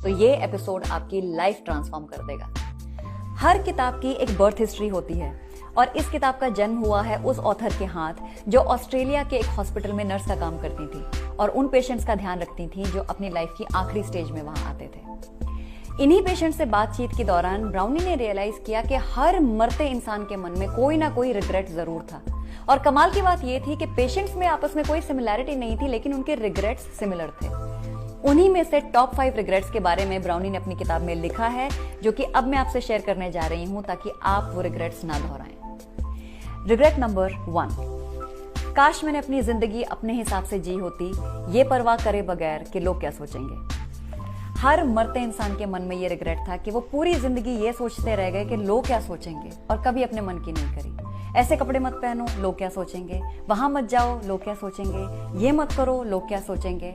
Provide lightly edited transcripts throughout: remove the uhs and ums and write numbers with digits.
तो ये एपिसोड आपकी लाइफ ट्रांसफॉर्म कर देगा। हर किताब की एक बर्थ हिस्ट्री होती है और इस किताब का जन्म हुआ है उस ऑथर के हाथ जो ऑस्ट्रेलिया के एक हॉस्पिटल में नर्स का काम करती थी और उन पेशेंट्स का ध्यान रखती थी जो अपनी लाइफ की आखिरी स्टेज में वहां आते थे। इन्हीं पेशेंट से बातचीत के दौरान ब्राउनी ने रियलाइज किया कि हर मरते इंसान के मन में कोई ना कोई रिग्रेट जरूर था और कमाल की बात यह थी कि पेशेंट्स में आपस में कोई सिमिलैरिटी नहीं थी लेकिन उनके रिग्रेट्स सिमिलर थे। उन्हीं में से टॉप 5 रिग्रेट्स के बारे में ब्राउनी ने अपनी किताब में लिखा है जो कि अब मैं आपसे शेयर करने जा रही हूं ताकि आप वो रिग्रेट्स ना दोहराएं। रिग्रेट नंबर 1, काश मैंने अपनी जिंदगी अपने हिसाब से जी होती, ये परवाह करे बगैर कि लोग क्या सोचेंगे। हर मरते इंसान के मन में ये रिग्रेट था कि वो पूरी जिंदगी ये सोचते रह गए कि लोग क्या सोचेंगे और कभी अपने मन की नहीं करी। ऐसे कपड़े मत पहनो, लोग क्या सोचेंगे, वहां मत जाओ, लोग क्या सोचेंगे, ये मत करो, लोग क्या सोचेंगे।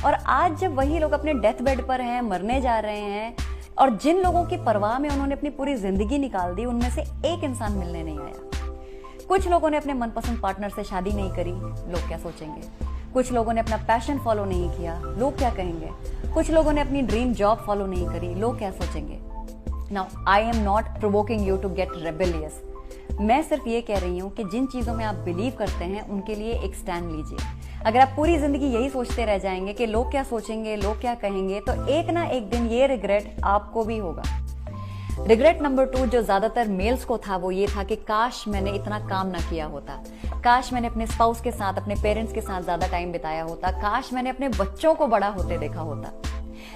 और आज जब वही लोग अपने डेथ बेड पर हैं, मरने जा रहे हैं और जिन लोगों की परवाह में उन्होंने अपनी पूरी जिंदगी निकाल दी, उनमें से एक इंसान मिलने नहीं आया। कुछ लोगों ने अपने मनपसंद पार्टनर से शादी नहीं करी, लोग क्या सोचेंगे। कुछ लोगों ने अपना पैशन फॉलो नहीं किया, लोग क्या कहेंगे। कुछ लोगों ने अपनी ड्रीम जॉब फॉलो नहीं करी, लोग क्या सोचेंगे। Now I am not provoking you to get rebellious. मैं सिर्फ ये कह रही हूँ कि जिन चीजों में आप बिलीव करते हैं उनके लिए एक स्टैंड लीजिए। अगर आप पूरी जिंदगी यही सोचते रह जाएंगे कि लोग क्या सोचेंगे, लोग क्या कहेंगे, तो एक ना एक दिन ये रिग्रेट आपको भी होगा। रिग्रेट नंबर 2 जो ज्यादातर मेल्स को था वो ये था कि काश मैंने इतना काम ना किया होता, काश मैंने अपने स्पाउस के साथ, अपने पेरेंट्स के साथ ज्यादा टाइम बिताया होता, काश मैंने अपने बच्चों को बड़ा होते देखा होता।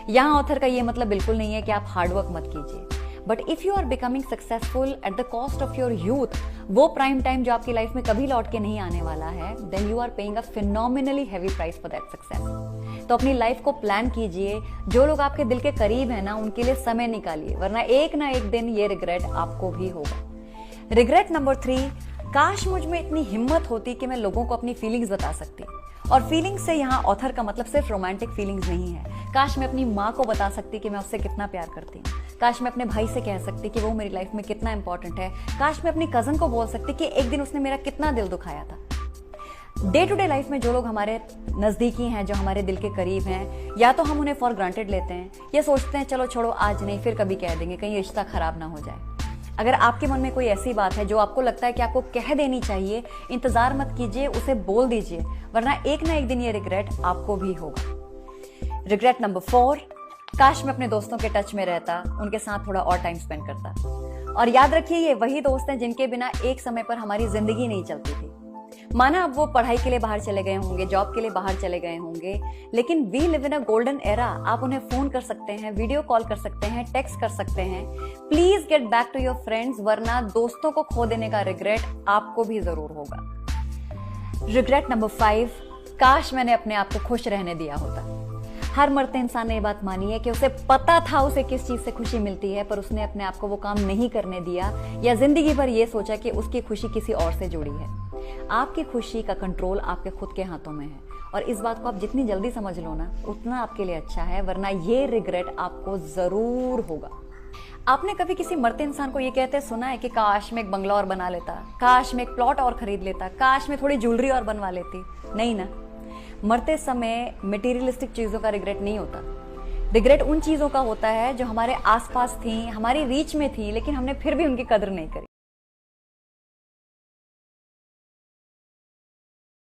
यहाँ ऑथर का ये मतलब बिल्कुल नहीं है कि आप हार्डवर्क मत कीजिए, but if you are becoming successful at the cost of your youth, वो प्राइम टाइम जो आपकी लाइफ में कभी लौट के नहीं आने वाला है, then you are paying a phenomenally heavy price for that success. तो अपनी लाइफ को प्लान कीजिए, जो लोग आपके दिल के करीब है ना उनके लिए समय निकालिए, वरना एक ना एक दिन ये रिग्रेट आपको भी होगा। रिग्रेट नंबर 3, काश मुझ में इतनी हिम्मत होती कि मैं लोगों को अपनी फीलिंग्स बता सकती। और फीलिंग्स से यहाँ ऑथर का मतलब सिर्फ रोमांटिक फीलिंग्स नहीं है। काश मैं अपनी माँ को बता सकती कि मैं उससे कितना प्यार करती हूँ। काश मैं अपने भाई से कह सकती कि वो मेरी लाइफ में कितना इंपॉर्टेंट है। काश मैं अपनी कजन को बोल सकती कि एक दिन उसने मेरा कितना दिल दुखाया था। डे टू डे लाइफ में जो लोग हमारे नजदीकी हैं, जो हमारे दिल के करीब हैं, या तो हम उन्हें फॉर ग्रांटेड लेते हैं या सोचते हैं चलो छोड़ो आज नहीं फिर कभी कह देंगे, कहीं रिश्ता खराब ना हो जाए। अगर आपके मन में कोई ऐसी बात है जो आपको लगता है कि आपको कह देनी चाहिए, इंतजार मत कीजिए, उसे बोल दीजिए, वरना एक ना एक दिन ये रिग्रेट आपको भी होगा। रिग्रेट नंबर 4, काश मैं अपने दोस्तों के टच में रहता, उनके साथ थोड़ा और टाइम स्पेंड करता। और याद रखिए ये वही दोस्त हैं जिनके बिना एक समय पर हमारी जिंदगी नहीं चलती थी। माना अब वो पढ़ाई के लिए बाहर चले गए होंगे, जॉब के लिए बाहर चले गए होंगे, लेकिन we live in a golden era. आप उन्हें फोन कर सकते हैं, वीडियो कॉल कर सकते हैं, टेक्स्ट कर सकते हैं। Please get back to your friends, वरना दोस्तों को खो देने का रिग्रेट आपको भी जरूर होगा। रिग्रेट नंबर 5, काश मैंने अपने आप को खुश रहने दिया होता। हर मरते इंसान ने ये बात मानी है कि उसे पता था उसे किस चीज से खुशी मिलती है, पर उसने अपने आप को वो काम नहीं करने दिया या जिंदगी भर ये सोचा कि उसकी खुशी किसी और से जुड़ी है। आपकी खुशी का कंट्रोल आपके खुद के हाथों में है और इस बात को आप जितनी जल्दी समझ लो ना उतना आपके लिए अच्छा है, वरना ये रिग्रेट आपको जरूर होगा। आपने कभी किसी मरते इंसान को ये कहते सुना है कि काश मैं एक बंगला और बना लेता, काश मैं एक प्लॉट और खरीद लेता, काश मैं थोड़ी ज्वेलरी और बनवा लेती? नहीं ना। मरते समय मटेरियलिस्टिक चीजों का रिग्रेट नहीं होता। रिग्रेट उन चीजों का होता है जो हमारे आसपास थी, हमारी रीच में थी, लेकिन हमने फिर भी उनकी कदर नहीं करी।